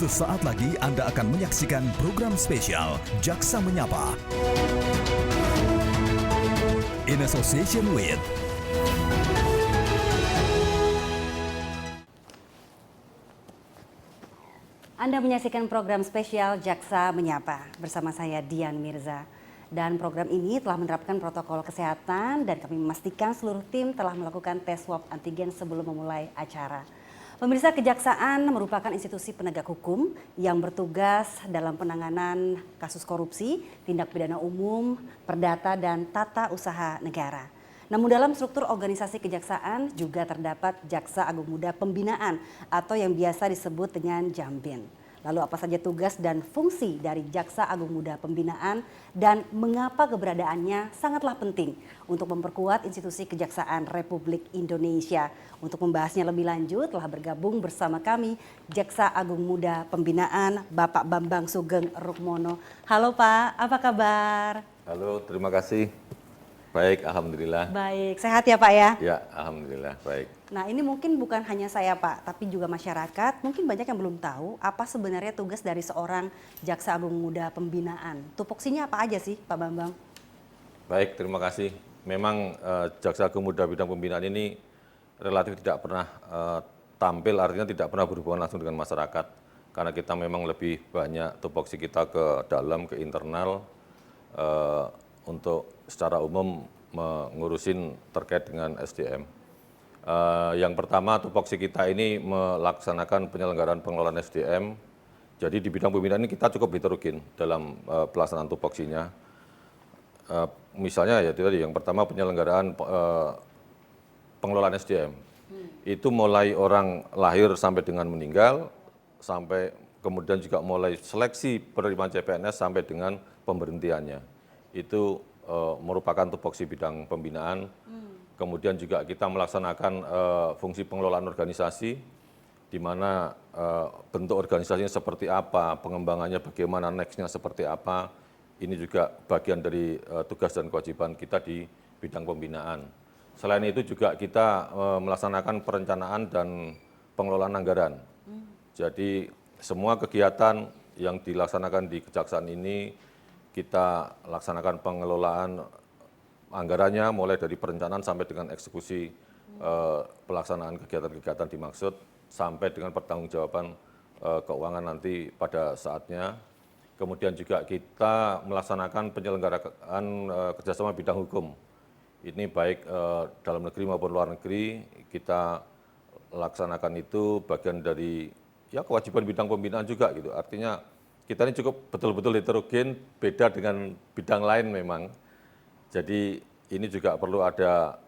Sesaat lagi Anda akan menyaksikan program spesial Jaksa Menyapa in association with Anda menyaksikan program spesial Jaksa Menyapa bersama saya Dian Mirza. Dan program ini telah menerapkan protokol kesehatan dan kami memastikan seluruh tim telah melakukan tes swab antigen sebelum memulai acara. Pemirsa, Kejaksaan merupakan institusi penegak hukum yang bertugas dalam penanganan kasus korupsi, tindak pidana umum, perdata, dan tata usaha negara. Namun dalam struktur organisasi kejaksaan juga terdapat Jaksa Agung Muda Pembinaan atau yang biasa disebut dengan Jambin. Lalu apa saja tugas dan fungsi dari Jaksa Agung Muda Pembinaan dan mengapa keberadaannya sangatlah penting untuk memperkuat institusi Kejaksaan Republik Indonesia. Untuk membahasnya lebih lanjut telah bergabung bersama kami Jaksa Agung Muda Pembinaan Bapak Bambang Sugeng Rukmono. Halo Pak, apa kabar? Halo, terima kasih. Baik, alhamdulillah. Baik, sehat ya Pak ya? Ya, alhamdulillah, baik. Nah, ini mungkin bukan hanya saya Pak, tapi juga masyarakat. Mungkin banyak yang belum tahu apa sebenarnya tugas dari seorang Jaksa Agung Muda Pembinaan. Tupoksinya apa aja sih Pak Bambang? Baik, terima kasih. Memang Jaksa Agung Muda Bidang Pembinaan ini relatif tidak pernah tampil, artinya tidak pernah berhubungan langsung dengan masyarakat. Karena kita memang lebih banyak tupoksi kita ke dalam, ke internal, untuk secara umum mengurusin terkait dengan SDM. Yang pertama, tupoksi kita ini melaksanakan penyelenggaraan pengelolaan SDM. Jadi di bidang pembinaan ini kita cukup heterogen dalam pelaksanaan tupoksinya. Misalnya ya tadi yang pertama penyelenggaraan pengelolaan SDM. Itu mulai orang lahir sampai dengan meninggal, sampai kemudian juga mulai seleksi penerimaan CPNS sampai dengan pemberhentiannya. Itu merupakan tupoksi bidang pembinaan. Kemudian juga kita melaksanakan fungsi pengelolaan organisasi, di mana bentuk organisasinya seperti apa, pengembangannya bagaimana, next-nya seperti apa. Ini juga bagian dari tugas dan kewajiban kita di bidang pembinaan. Selain itu juga kita melaksanakan perencanaan dan pengelolaan anggaran. Jadi semua kegiatan yang dilaksanakan di Kejaksaan ini kita laksanakan pengelolaan anggarannya mulai dari perencanaan sampai dengan eksekusi pelaksanaan kegiatan-kegiatan dimaksud sampai dengan pertanggungjawaban keuangan nanti pada saatnya. Kemudian juga kita melaksanakan penyelenggaraan kerjasama bidang hukum. Ini baik dalam negeri maupun luar negeri, kita laksanakan itu bagian dari ya kewajiban bidang pembinaan juga gitu. Artinya kita ini cukup betul-betul heterogen, beda dengan bidang lain memang. Jadi ini juga perlu ada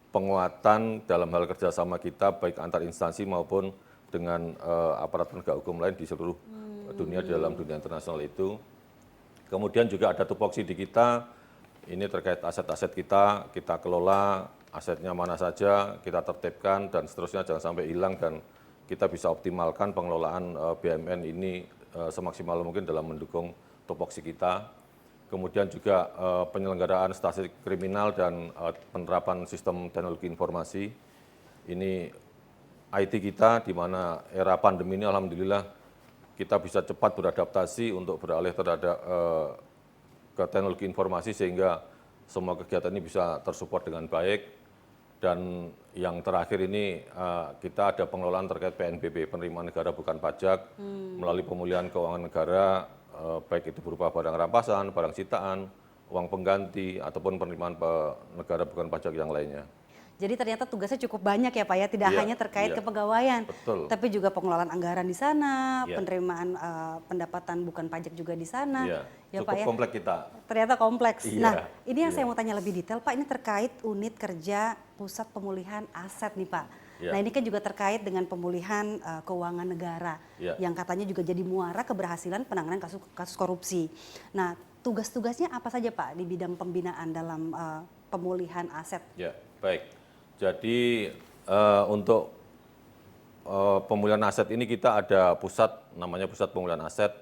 penguatan dalam hal kerjasama kita, baik antar instansi maupun dengan aparat penegak hukum lain di seluruh dunia, di dalam dunia internasional itu. Kemudian juga ada tupoksi di kita, ini terkait aset-aset kita kelola, asetnya mana saja, kita tertibkan, dan seterusnya jangan sampai hilang, dan kita bisa optimalkan pengelolaan BUMN ini semaksimal mungkin dalam mendukung tupoksi kita. Kemudian juga penyelenggaraan statistik kriminal dan penerapan sistem teknologi informasi. Ini IT kita, di mana era pandemi ini alhamdulillah kita bisa cepat beradaptasi untuk beralih terhadap ke teknologi informasi sehingga semua kegiatan ini bisa tersupport dengan baik. Dan yang terakhir ini kita ada pengelolaan terkait PNBP, penerimaan negara bukan pajak, melalui pemulihan keuangan negara, baik itu berupa barang rampasan, barang sitaan, uang pengganti, ataupun penerimaan negara bukan pajak yang lainnya. Jadi ternyata tugasnya cukup banyak ya Pak ya, tidak hanya terkait kepegawaian, betul, tapi juga pengelolaan anggaran di sana, penerimaan pendapatan bukan pajak juga di sana. Ya, cukup Pak, kompleks kita. Ternyata kompleks. Nah, ini yang saya mau tanya lebih detail Pak, ini terkait unit kerja pusat pemulihan aset nih Pak. Nah ini kan juga terkait dengan pemulihan keuangan negara, yang katanya juga jadi muara keberhasilan penanganan kasus korupsi. Nah tugas-tugasnya apa saja Pak di bidang pembinaan dalam pemulihan aset? Ya, baik. Jadi untuk pemulihan aset ini kita ada pusat, namanya Pusat Pemulihan Aset.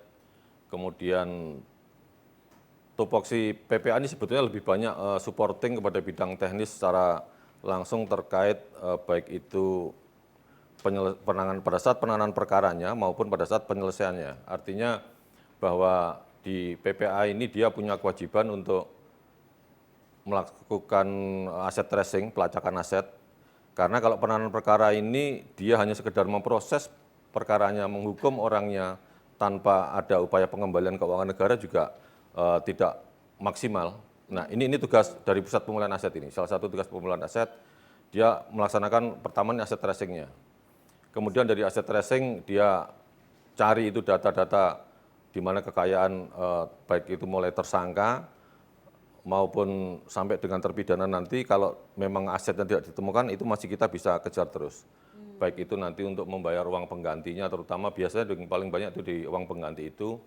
Kemudian tupoksi PPA ini sebetulnya lebih banyak supporting kepada bidang teknis secara langsung terkait baik itu pada saat penanganan perkaranya maupun pada saat penyelesaiannya. Artinya bahwa di PPA ini dia punya kewajiban untuk melakukan aset tracing, pelacakan aset. Karena kalau penanganan perkara ini dia hanya sekedar memproses perkaranya, menghukum orangnya tanpa ada upaya pengembalian keuangan negara juga tidak maksimal. Nah, ini tugas dari Pusat Pemulihan Aset ini. Salah satu tugas pemulihan aset, dia melaksanakan pertama aset tracing-nya. Kemudian dari aset tracing dia cari itu data-data di mana kekayaan baik itu mulai tersangka maupun sampai dengan terpidana nanti, kalau memang asetnya tidak ditemukan itu masih kita bisa kejar terus. Baik itu nanti untuk membayar uang penggantinya, terutama biasanya yang paling banyak itu di uang pengganti itu.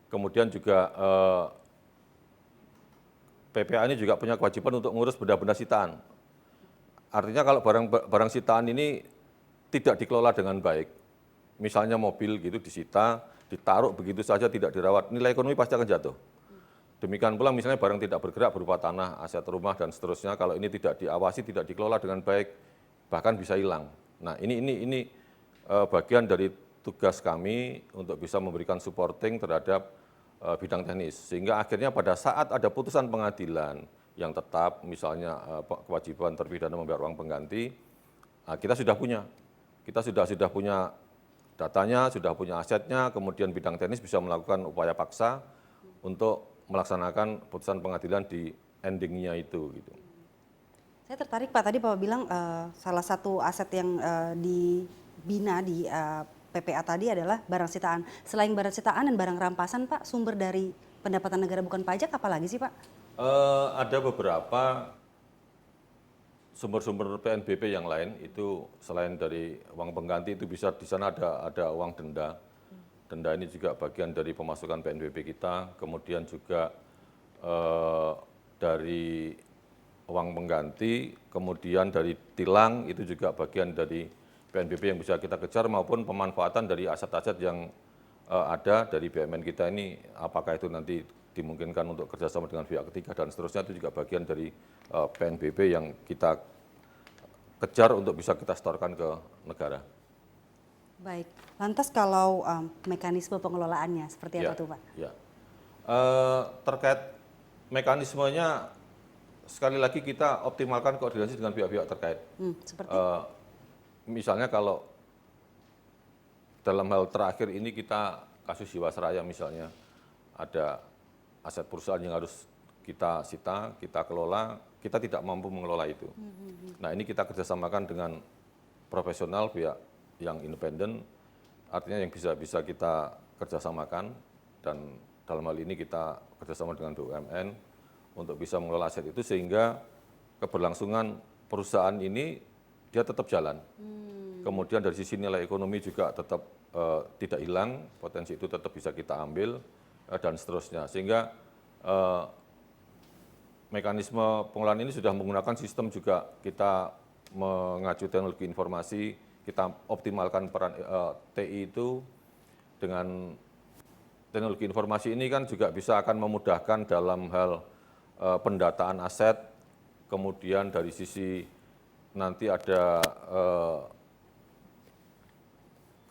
Kemudian juga PPA ini juga punya kewajiban untuk mengurus benda-benda sitaan. Artinya kalau barang sitaan ini tidak dikelola dengan baik, misalnya mobil gitu disita, ditaruh begitu saja tidak dirawat, nilai ekonomi pasti akan jatuh. Demikian pula misalnya barang tidak bergerak berupa tanah, aset rumah dan seterusnya, kalau ini tidak diawasi, tidak dikelola dengan baik, bahkan bisa hilang. Nah, ini bagian dari tugas kami untuk bisa memberikan supporting terhadap bidang teknis, sehingga akhirnya pada saat ada putusan pengadilan yang tetap, misalnya kewajiban terpidana membayar uang pengganti, kita sudah punya datanya, sudah punya asetnya, kemudian bidang teknis bisa melakukan upaya paksa untuk melaksanakan putusan pengadilan di endingnya itu. Gitu. Saya tertarik Pak, tadi Bapak bilang salah satu aset yang dibina di PPA tadi adalah barang sitaan. Selain barang sitaan dan barang rampasan Pak, sumber dari pendapatan negara bukan pajak apa lagi sih Pak? Ada beberapa sumber-sumber PNBP yang lain, itu selain dari uang pengganti itu bisa di sana ada uang denda. Denda ini juga bagian dari pemasukan PNBP kita, kemudian juga dari uang pengganti, kemudian dari tilang itu juga bagian dari PNBP yang bisa kita kejar, maupun pemanfaatan dari aset-aset yang ada dari BUMN kita ini, apakah itu nanti dimungkinkan untuk kerjasama dengan pihak ketiga dan seterusnya, itu juga bagian dari PNBP yang kita kejar untuk bisa kita setorkan ke negara. Baik, lantas kalau mekanisme pengelolaannya seperti apa tuh Pak? Ya. Terkait mekanismenya, sekali lagi kita optimalkan koordinasi dengan pihak-pihak terkait. Seperti? Misalnya kalau dalam hal terakhir ini kita kasus Jiwasraya misalnya, ada aset perusahaan yang harus kita sita, kita kelola, kita tidak mampu mengelola itu. Nah, ini kita kerjasamakan dengan profesional, pihak yang independen, artinya yang bisa kita kerjasamakan, dan dalam hal ini kita kerjasama dengan BUMN untuk bisa mengelola aset itu sehingga keberlangsungan perusahaan ini dia tetap jalan. Kemudian dari sisi nilai ekonomi juga tetap tidak hilang, potensi itu tetap bisa kita ambil dan seterusnya. Sehingga mekanisme pengelolaan ini sudah menggunakan sistem juga kita mengacu teknologi informasi, kita optimalkan peran TI itu dengan teknologi informasi ini kan juga bisa akan memudahkan dalam hal pendataan aset, kemudian dari sisi nanti ada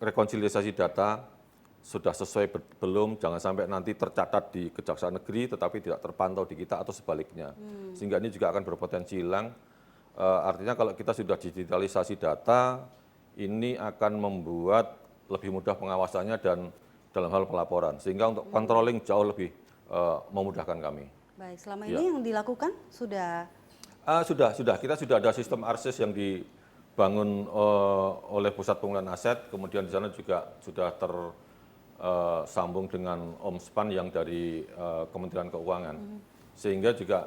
rekonsiliasi data, sudah sesuai belum, jangan sampai nanti tercatat di Kejaksaan Negeri tetapi tidak terpantau di kita atau sebaliknya. Sehingga ini juga akan berpotensi hilang. Artinya kalau kita sudah digitalisasi data, ini akan membuat lebih mudah pengawasannya dan dalam hal pelaporan, sehingga untuk controlling jauh lebih memudahkan kami. Baik, selama ini yang dilakukan sudah? Sudah. Kita sudah ada sistem ARSIS yang dibangun oleh Pusat Pemulihan Aset, kemudian di sana juga sudah tersambung dengan Omspan yang dari Kementerian Keuangan. Sehingga juga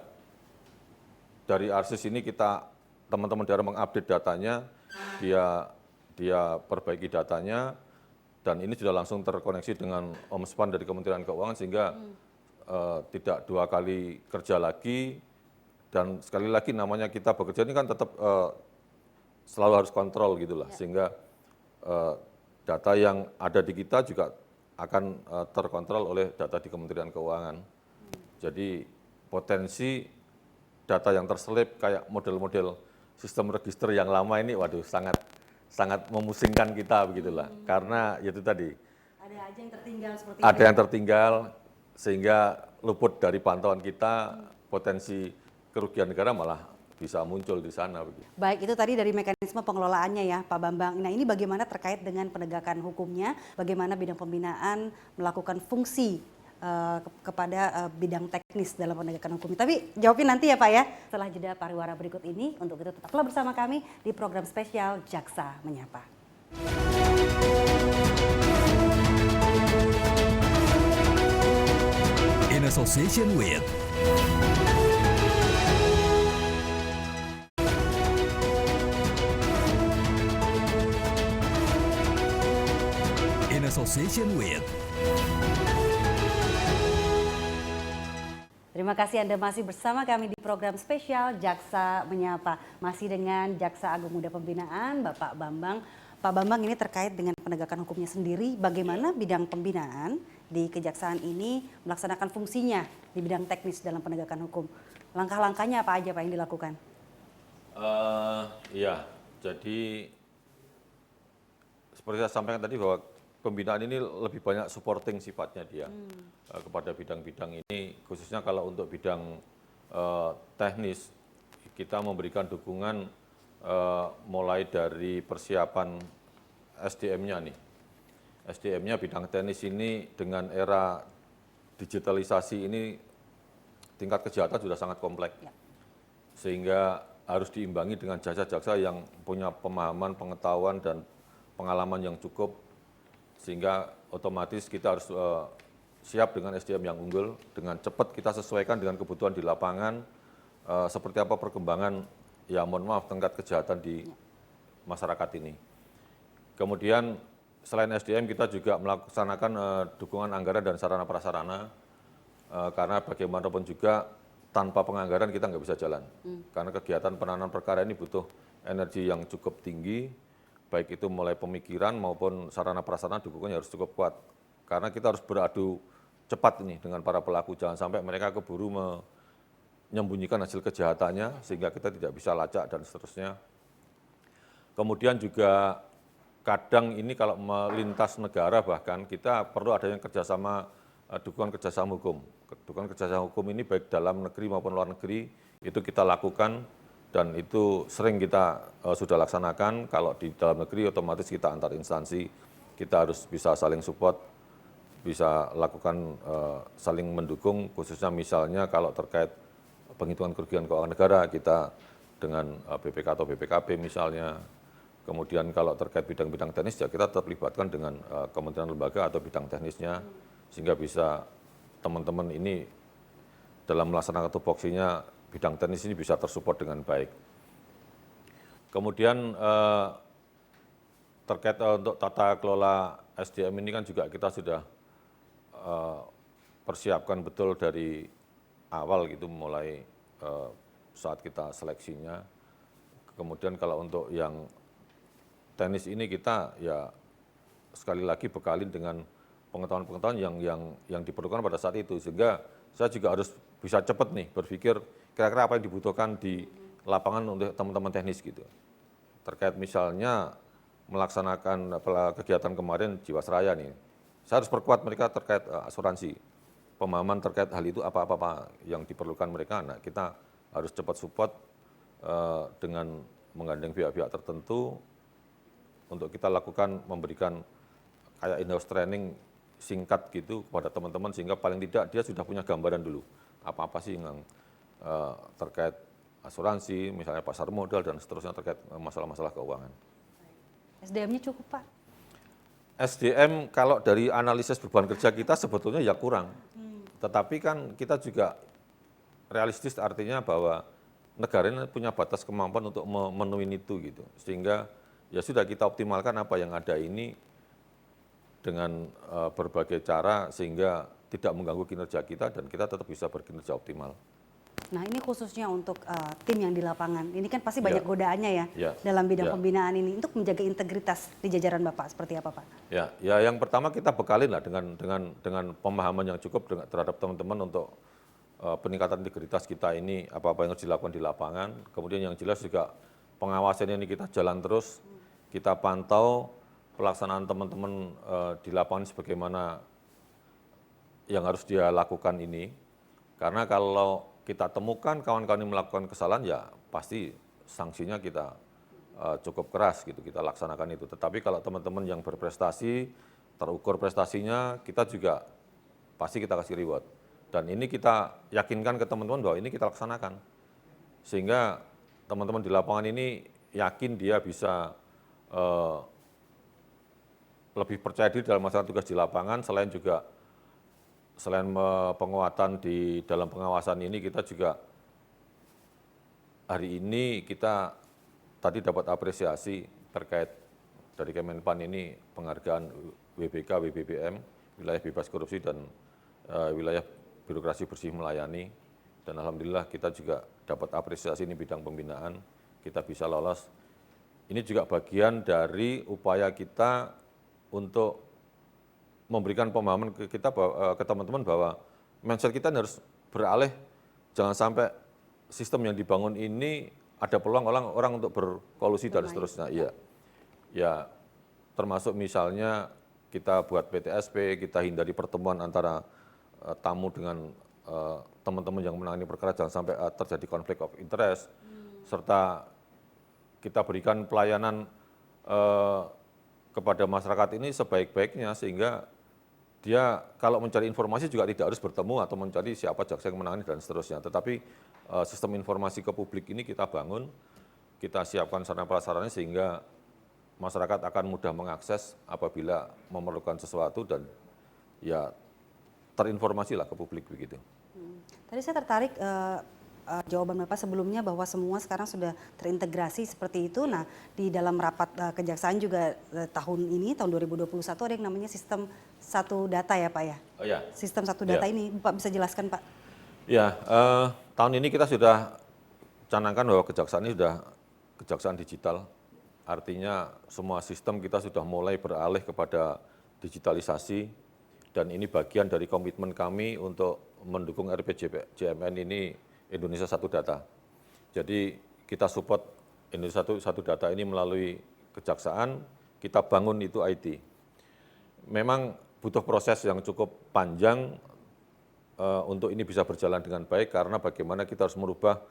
dari ARSIS ini teman-teman daerah mengupdate datanya, dia perbaiki datanya, dan ini sudah langsung terkoneksi dengan Omspan dari Kementerian Keuangan, sehingga tidak dua kali kerja lagi. Dan sekali lagi namanya kita bekerja ini kan tetap selalu harus kontrol gitulah, sehingga data yang ada di kita juga akan terkontrol oleh data di Kementerian Keuangan. Jadi potensi data yang terselip kayak model-model sistem register yang lama ini, waduh sangat sangat memusingkan kita begitulah. Karena ya itu tadi, Ada aja yang tertinggal seperti ada itu. yang tertinggal sehingga luput dari pantauan kita, potensi kerugian negara malah bisa muncul di sana begitu. Baik, itu tadi dari mekanisme pengelolaannya ya Pak Bambang. Nah, ini bagaimana terkait dengan penegakan hukumnya, bagaimana bidang pembinaan melakukan fungsi kepada bidang teknis dalam penegakan hukum. Tapi jawabin nanti ya Pak ya, setelah jeda pariwara berikut ini. Untuk itu tetaplah bersama kami di program spesial Jaksa Menyapa. In association with In association with Terima kasih Anda masih bersama kami di program spesial Jaksa Menyapa. Masih dengan Jaksa Agung Muda Pembinaan, Bapak Bambang. Pak Bambang, ini terkait dengan penegakan hukumnya sendiri, bagaimana bidang pembinaan di Kejaksaan ini melaksanakan fungsinya di bidang teknis dalam penegakan hukum. Langkah-langkahnya apa aja Pak yang dilakukan? Iya, jadi seperti saya sampaikan tadi bahwa pembinaan ini lebih banyak supporting sifatnya dia kepada bidang-bidang ini, khususnya kalau untuk bidang teknis, kita memberikan dukungan mulai dari persiapan SDM-nya nih. SDM-nya bidang teknis ini dengan era digitalisasi ini tingkat kejahatan sudah sangat kompleks. Ya. Sehingga harus diimbangi dengan jaksa-jaksa yang punya pemahaman, pengetahuan, dan pengalaman yang cukup, sehingga otomatis kita harus siap dengan SDM yang unggul, dengan cepat kita sesuaikan dengan kebutuhan di lapangan, seperti apa perkembangan, ya mohon maaf, tingkat kejahatan di masyarakat ini. Kemudian selain SDM kita juga melaksanakan dukungan anggaran dan sarana prasarana, karena bagaimanapun juga tanpa penganggaran kita nggak bisa jalan. Karena kegiatan penanganan perkara ini butuh energi yang cukup tinggi, baik itu mulai pemikiran maupun sarana prasarana dukungannya harus cukup kuat. Karena kita harus beradu cepat ini dengan para pelaku, jangan sampai mereka keburu menyembunyikan hasil kejahatannya sehingga kita tidak bisa lacak dan seterusnya. Kemudian juga kadang ini kalau melintas negara bahkan kita perlu adanya kerjasama, dukungan kerjasama hukum. Dukungan kerjasama hukum ini baik dalam negeri maupun luar negeri itu kita lakukan, dan itu sering kita sudah laksanakan. Kalau di dalam negeri otomatis kita antar instansi, kita harus bisa saling support, bisa lakukan saling mendukung, khususnya misalnya kalau terkait penghitungan kerugian keuangan negara kita dengan BPK atau BPKB misalnya. Kemudian kalau terkait bidang-bidang teknis ya kita tetap libatkan dengan kementerian lembaga atau bidang teknisnya, sehingga bisa teman-teman ini dalam melaksanakan tupoksinya bidang teknis ini bisa tersupport dengan baik. Kemudian terkait untuk tata kelola SDM ini kan juga kita sudah persiapkan betul dari awal gitu, mulai saat kita seleksinya. Kemudian kalau untuk yang teknis ini kita ya sekali lagi bekalin dengan pengetahuan-pengetahuan yang diperlukan pada saat itu, sehingga saya juga harus bisa cepat nih berpikir kira-kira apa yang dibutuhkan di lapangan untuk teman-teman teknis gitu. Terkait misalnya melaksanakan kegiatan kemarin Jiwasraya nih, saya harus perkuat mereka terkait asuransi, pemahaman terkait hal itu apa-apa yang diperlukan mereka. Nah, kita harus cepat support dengan menggandeng pihak-pihak tertentu untuk kita lakukan, memberikan kayak in-house training singkat gitu kepada teman-teman, sehingga paling tidak dia sudah punya gambaran dulu apa-apa sih yang terkait asuransi, misalnya pasar modal dan seterusnya terkait masalah-masalah keuangan. SDM-nya cukup Pak? SDM kalau dari analisis beban kerja kita sebetulnya ya kurang, tetapi kan kita juga realistis, artinya bahwa negara ini punya batas kemampuan untuk memenuhi itu gitu, sehingga ya sudah kita optimalkan apa yang ada ini dengan berbagai cara sehingga tidak mengganggu kinerja kita dan kita tetap bisa berkinerja optimal. Nah, ini khususnya untuk tim yang di lapangan. Ini kan pasti banyak Ya. godaannya ya, Ya. dalam bidang Ya. pembinaan ini untuk menjaga integritas di jajaran Bapak seperti apa Pak? Ya yang pertama kita bekalin lah dengan pemahaman yang cukup terhadap teman-teman untuk peningkatan integritas kita ini, apa-apa yang harus dilakukan di lapangan. Kemudian yang jelas juga pengawasan ini kita jalan terus, kita pantau pelaksanaan teman-teman di lapangan sebagaimana yang harus dia lakukan ini. Karena kalau kita temukan kawan-kawan yang melakukan kesalahan, ya pasti sanksinya kita cukup keras gitu, kita laksanakan itu. Tetapi kalau teman-teman yang berprestasi, terukur prestasinya, kita juga pasti kita kasih reward. Dan ini kita yakinkan ke teman-teman bahwa ini kita laksanakan. Sehingga teman-teman di lapangan ini yakin dia bisa lebih percaya diri dalam melaksanakan tugas di lapangan, selain penguatan di dalam pengawasan ini, kita juga hari ini kita tadi dapat apresiasi terkait dari Kemenpan ini penghargaan WBK, WBBM, wilayah bebas korupsi dan wilayah birokrasi bersih melayani. Dan alhamdulillah kita juga dapat apresiasi ini bidang pembinaan, kita bisa lolos. Ini juga bagian dari upaya kita untuk memberikan pemahaman ke kita, ke teman-teman bahwa mindset kita harus beralih, jangan sampai sistem yang dibangun ini ada peluang orang untuk berkolusi dan seterusnya. Iya, ya termasuk misalnya kita buat PTSP, kita hindari pertemuan antara tamu dengan teman-teman yang menangani perkara, jangan sampai terjadi konflik of interest, serta kita berikan pelayanan kepada masyarakat ini sebaik-baiknya, sehingga dia kalau mencari informasi juga tidak harus bertemu atau mencari siapa jaksa yang menangani dan seterusnya. Tetapi sistem informasi ke publik ini kita bangun, kita siapkan sarana prasarana sehingga masyarakat akan mudah mengakses apabila memerlukan sesuatu dan ya terinformasilah ke publik begitu. Tadi saya tertarik jawaban Bapak sebelumnya bahwa semua sekarang sudah terintegrasi seperti itu. Nah, di dalam rapat kejaksaan juga tahun ini, tahun 2021 ada yang namanya sistem satu data ya Pak ya? Oh ya. Sistem satu data ini, Bapak bisa jelaskan Pak? Ya, tahun ini kita sudah canangkan bahwa kejaksaan ini sudah kejaksaan digital. Artinya semua sistem kita sudah mulai beralih kepada digitalisasi, dan ini bagian dari komitmen kami untuk mendukung RPJMN ini Indonesia Satu Data. Jadi kita support Indonesia Satu Data ini melalui kejaksaan, kita bangun itu IT. Memang butuh proses yang cukup panjang untuk ini bisa berjalan dengan baik, karena bagaimana kita harus merubah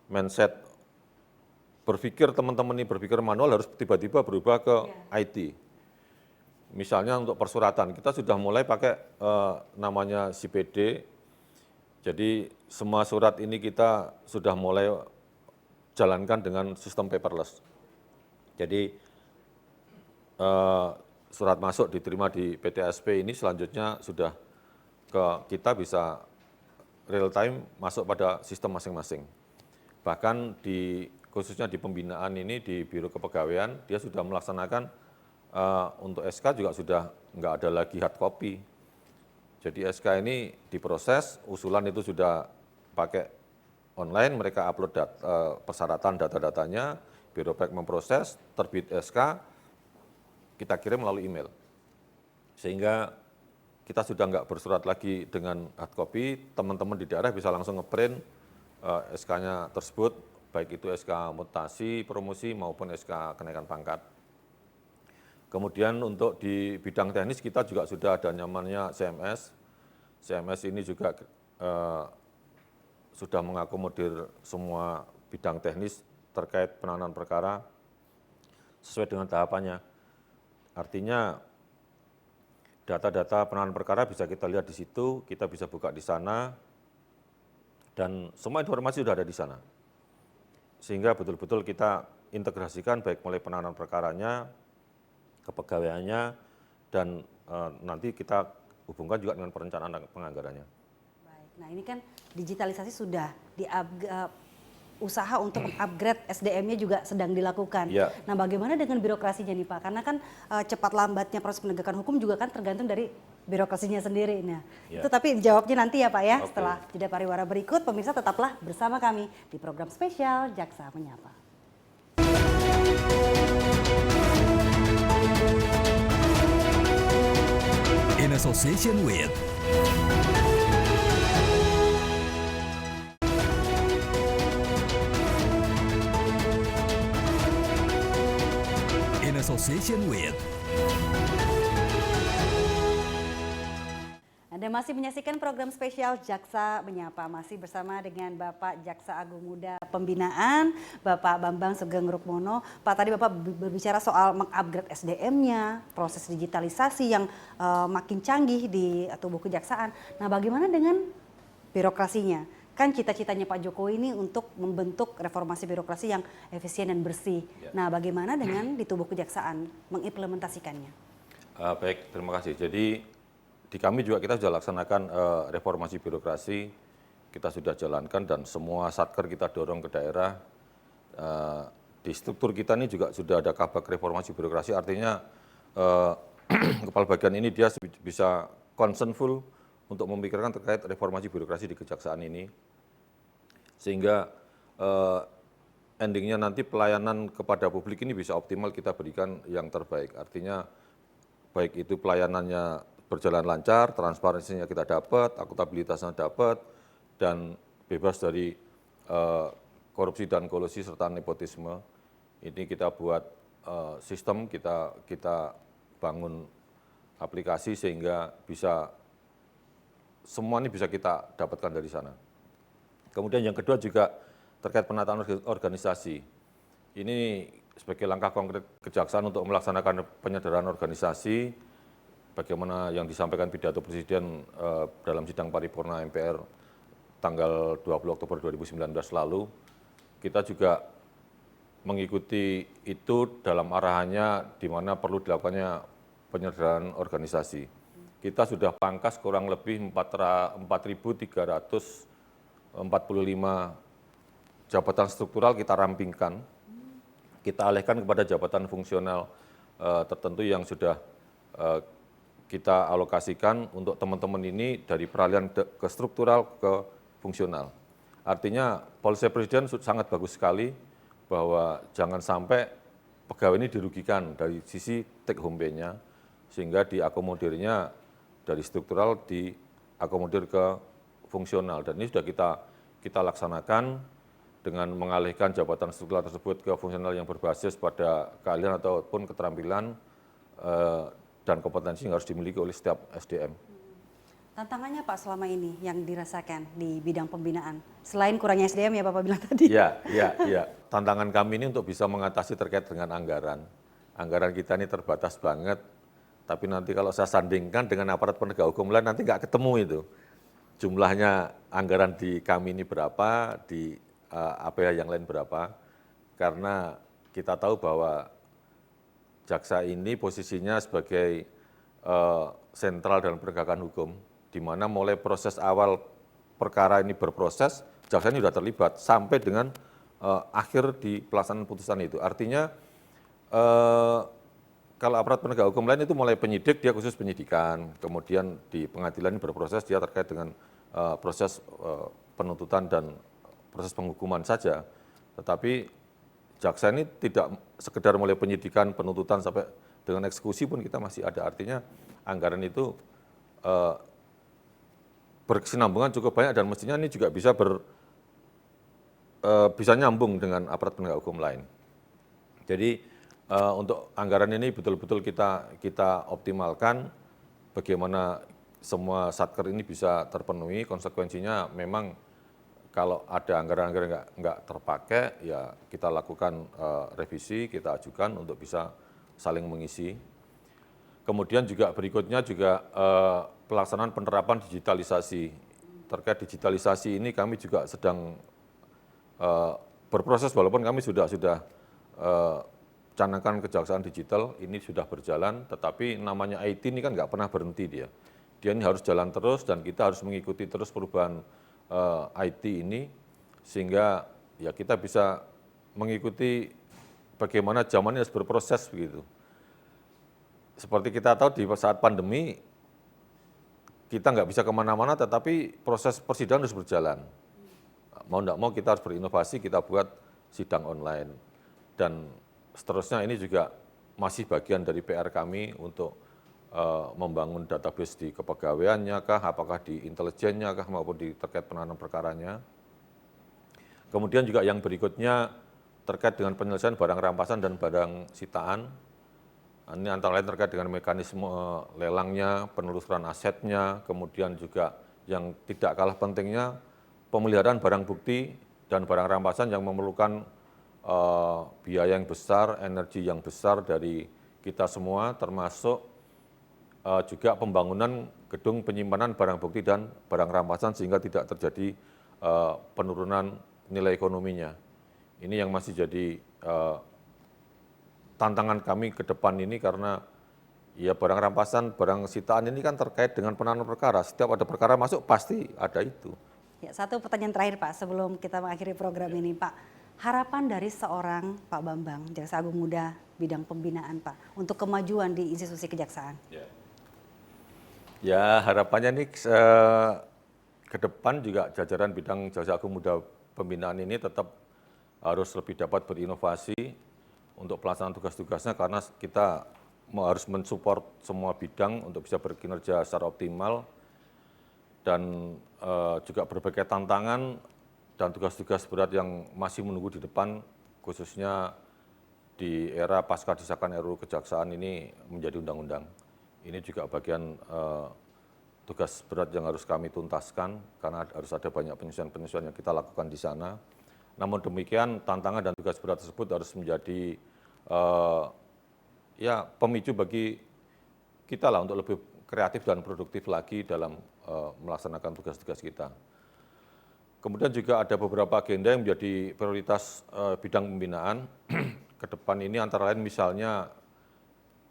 mindset berpikir teman-teman ini, berpikir manual harus tiba-tiba berubah ke IT. Misalnya untuk persuratan, kita sudah mulai pakai namanya CPD. Jadi semua surat ini kita sudah mulai jalankan dengan sistem paperless. Jadi surat masuk diterima di PTSP ini selanjutnya sudah kita bisa real time masuk pada sistem masing-masing. Bahkan khususnya di pembinaan ini di Biro Kepegawaian, dia sudah melaksanakan untuk SK juga sudah nggak ada lagi hard copy. Jadi SK ini diproses, usulan itu sudah pakai online, mereka upload persyaratan data-datanya, Biro Pek memproses, terbit SK, kita kirim melalui email. Sehingga kita sudah nggak bersurat lagi dengan hard copy, teman-teman di daerah bisa langsung ngeprint SK-nya tersebut, baik itu SK mutasi, promosi maupun SK kenaikan pangkat. Kemudian untuk di bidang teknis kita juga sudah ada namanya CMS. CMS ini juga sudah mengakomodir semua bidang teknis terkait penanganan perkara sesuai dengan tahapannya. Artinya data-data penanganan perkara bisa kita lihat di situ, kita bisa buka di sana, dan semua informasi sudah ada di sana. Sehingga betul-betul kita integrasikan baik mulai penanganan perkaranya, kepegawaiannya, dan nanti kita hubungkan juga dengan perencanaan penganggarannya. Baik, nah ini kan digitalisasi sudah usaha untuk upgrade SDM-nya juga sedang dilakukan. Ya. Nah bagaimana dengan birokrasinya nih Pak? Karena kan cepat lambatnya proses penegakan hukum juga kan tergantung dari birokrasinya sendiri. Nah, ya. itu tapi jawabnya nanti ya Pak ya. Oke. Setelah jeda pariwara berikut, pemirsa tetaplah bersama kami di program spesial Jaksa Menyapa. In association with association with. Anda masih menyaksikan program spesial Jaksa Menyapa, masih bersama dengan Bapak Jaksa Agung Muda Pembinaan, Bapak Bambang Sugeng Rukmono. Pak, tadi Bapak berbicara soal mengupgrade SDM-nya, proses digitalisasi yang makin canggih di tubuh kejaksaan. Nah, bagaimana dengan birokrasinya? Kan cita-citanya Pak Jokowi ini untuk membentuk reformasi birokrasi yang efisien dan bersih. Nah, bagaimana dengan di tubuh kejaksaan mengimplementasikannya? Baik, terima kasih. Jadi di kami juga kita sudah laksanakan reformasi birokrasi, kita sudah jalankan dan semua satker kita dorong ke daerah. Di struktur kita ini juga sudah ada kabak reformasi birokrasi, artinya kepala bagian ini dia bisa concern full untuk memikirkan terkait reformasi birokrasi di kejaksaan ini, sehingga endingnya nanti pelayanan kepada publik ini bisa optimal kita berikan yang terbaik. Artinya baik itu pelayanannya berjalan lancar, transparansinya kita dapat, akuntabilitasnya dapat, dan bebas dari korupsi dan kolusi serta nepotisme. Ini kita buat sistem, kita bangun aplikasi sehingga bisa semua ini bisa kita dapatkan dari sana. Kemudian yang kedua juga terkait penataan organisasi. Ini sebagai langkah konkret kejaksaan untuk melaksanakan penyederhanaan organisasi, bagaimana yang disampaikan pidato Presiden dalam sidang paripurna MPR tanggal 20 Oktober 2019 lalu, kita juga mengikuti itu dalam arahannya di mana perlu dilakukannya penyederhanaan organisasi. Kita sudah pangkas kurang lebih 4.345 jabatan struktural kita rampingkan, kita alihkan kepada jabatan fungsional tertentu yang sudah kita alokasikan untuk teman-teman ini dari peralihan ke struktural ke fungsional. Artinya polisi presiden sangat bagus sekali bahwa jangan sampai pegawai ini dirugikan dari sisi take home pay-nya, sehingga diakomodirnya dari struktural diakomodir ke fungsional. Dan ini sudah kita laksanakan dengan mengalihkan jabatan struktural tersebut ke fungsional yang berbasis pada keahlian ataupun keterampilan dan kompetensi yang harus dimiliki oleh setiap SDM. Tantangannya Pak selama ini yang dirasakan di bidang pembinaan, selain kurangnya SDM ya Bapak bilang tadi? Ya. Tantangan kami ini untuk bisa mengatasi terkait dengan anggaran. Anggaran kita ini terbatas banget, tapi nanti kalau saya sandingkan dengan aparat penegak hukum lain nanti nggak ketemu itu. Jumlahnya anggaran di kami ini berapa, di APH yang lain berapa, karena kita tahu bahwa jaksa ini posisinya sebagai sentral dalam penegakan hukum, di mana mulai proses awal perkara ini berproses, jaksa ini sudah terlibat sampai dengan akhir di pelaksanaan putusan itu. Artinya kalau aparat penegak hukum lain itu mulai penyidik, dia khusus penyidikan, kemudian di pengadilan ini berproses, dia terkait dengan proses penuntutan dan proses penghukuman saja. Tetapi jaksa ini tidak sekedar mulai penyidikan, penuntutan sampai dengan eksekusi pun kita masih ada. Artinya anggaran itu berkesinambungan cukup banyak dan mestinya ini juga bisa bisa nyambung dengan aparat penegak hukum lain. Jadi untuk anggaran ini betul-betul kita optimalkan bagaimana semua satker ini bisa terpenuhi. Konsekuensinya memang kalau ada anggaran-anggaran nggak terpakai, ya kita lakukan revisi, kita ajukan untuk bisa saling mengisi. Kemudian juga berikutnya juga pelaksanaan penerapan digitalisasi. Terkait digitalisasi ini kami juga sedang berproses, walaupun kami sudah canangkan kejaksaan digital, ini sudah berjalan, tetapi namanya IT ini kan nggak pernah berhenti dia. Dia ini harus jalan terus dan kita harus mengikuti terus perubahan IT ini, sehingga ya kita bisa mengikuti bagaimana zaman ini harus berproses begitu. Seperti kita tahu di saat pandemi, kita nggak bisa kemana-mana, tetapi proses persidangan harus berjalan. Mau nggak mau kita harus berinovasi, kita buat sidang online. Dan seterusnya ini juga masih bagian dari PR kami untuk membangun database di kepegawaiannya kah, apakah di intelijennya kah, maupun di terkait penanganan perkaranya. Kemudian juga yang berikutnya terkait dengan penyelesaian barang rampasan dan barang sitaan. Ini antara lain terkait dengan mekanisme lelangnya, penelusuran asetnya, kemudian juga yang tidak kalah pentingnya pemeliharaan barang bukti dan barang rampasan yang memerlukan biaya yang besar, energi yang besar dari kita semua, termasuk juga pembangunan gedung penyimpanan barang bukti dan barang rampasan sehingga tidak terjadi penurunan nilai ekonominya. Ini yang masih jadi tantangan kami ke depan ini karena ya barang rampasan, barang sitaan ini kan terkait dengan penanganan perkara. Setiap ada perkara masuk pasti ada itu. Ya, satu pertanyaan terakhir Pak sebelum kita mengakhiri program ini Pak. Harapan dari seorang Pak Bambang, Jaksa Agung Muda bidang pembinaan Pak, untuk kemajuan di institusi kejaksaan. Ya harapannya nih ke depan juga jajaran bidang Jaksa Agung Muda pembinaan ini tetap harus lebih dapat berinovasi untuk pelaksanaan tugas-tugasnya karena kita harus mensupport semua bidang untuk bisa berkinerja secara optimal dan juga berbagai tantangan dan tugas-tugas berat yang masih menunggu di depan khususnya di era pasca disahkan RUU Kejaksaan ini menjadi undang-undang. Ini juga bagian tugas berat yang harus kami tuntaskan karena harus ada banyak penyesuaian-penyesuaian yang kita lakukan di sana. Namun demikian tantangan dan tugas berat tersebut harus menjadi ya pemicu bagi kita lah untuk lebih kreatif dan produktif lagi dalam melaksanakan tugas-tugas kita. Kemudian juga ada beberapa agenda yang menjadi prioritas bidang pembinaan ke depan ini antara lain misalnya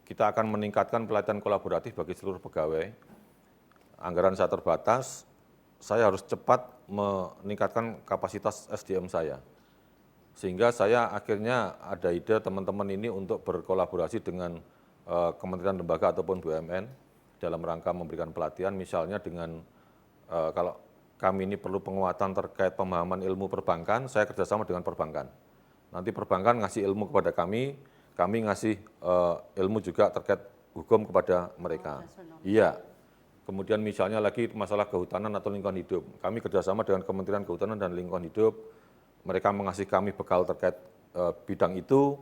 kita akan meningkatkan pelatihan kolaboratif bagi seluruh pegawai. Anggaran saya terbatas, saya harus cepat meningkatkan kapasitas SDM saya. Sehingga saya akhirnya ada ide teman-teman ini untuk berkolaborasi dengan kementerian lembaga ataupun BUMN dalam rangka memberikan pelatihan, misalnya dengan kalau kami ini perlu penguatan terkait pemahaman ilmu perbankan, saya kerjasama dengan perbankan. Nanti perbankan ngasih ilmu kepada kami ngasih ilmu juga terkait hukum kepada mereka. Iya. Kemudian misalnya lagi masalah kehutanan atau lingkungan hidup. Kami kerjasama dengan Kementerian Kehutanan dan Lingkungan Hidup. Mereka mengasih kami bekal terkait bidang itu.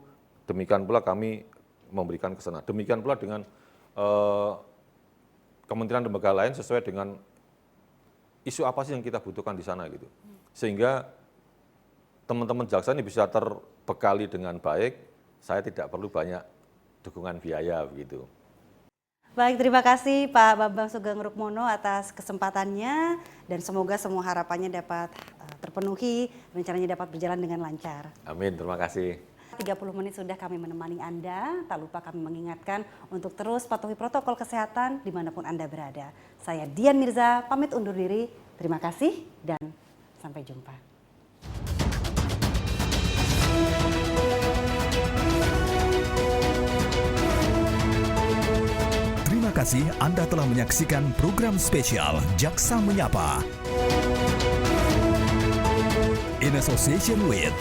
Demikian pula kami memberikan ke sana. Demikian pula dengan kementerian lembaga lain sesuai dengan isu apa sih yang kita butuhkan di sana gitu. Sehingga teman-teman jaksa ini bisa terbekali dengan baik, saya tidak perlu banyak dukungan biaya begitu. Baik, terima kasih Pak Bambang Sugeng Rukmono atas kesempatannya dan semoga semua harapannya dapat terpenuhi, rencananya dapat berjalan dengan lancar. Amin, terima kasih. 30 menit sudah kami menemani Anda, tak lupa kami mengingatkan untuk terus patuhi protokol kesehatan dimanapun Anda berada. Saya Dian Mirza, pamit undur diri, terima kasih dan sampai jumpa. Terima kasih Anda telah menyaksikan program spesial Jaksa Menyapa. In association with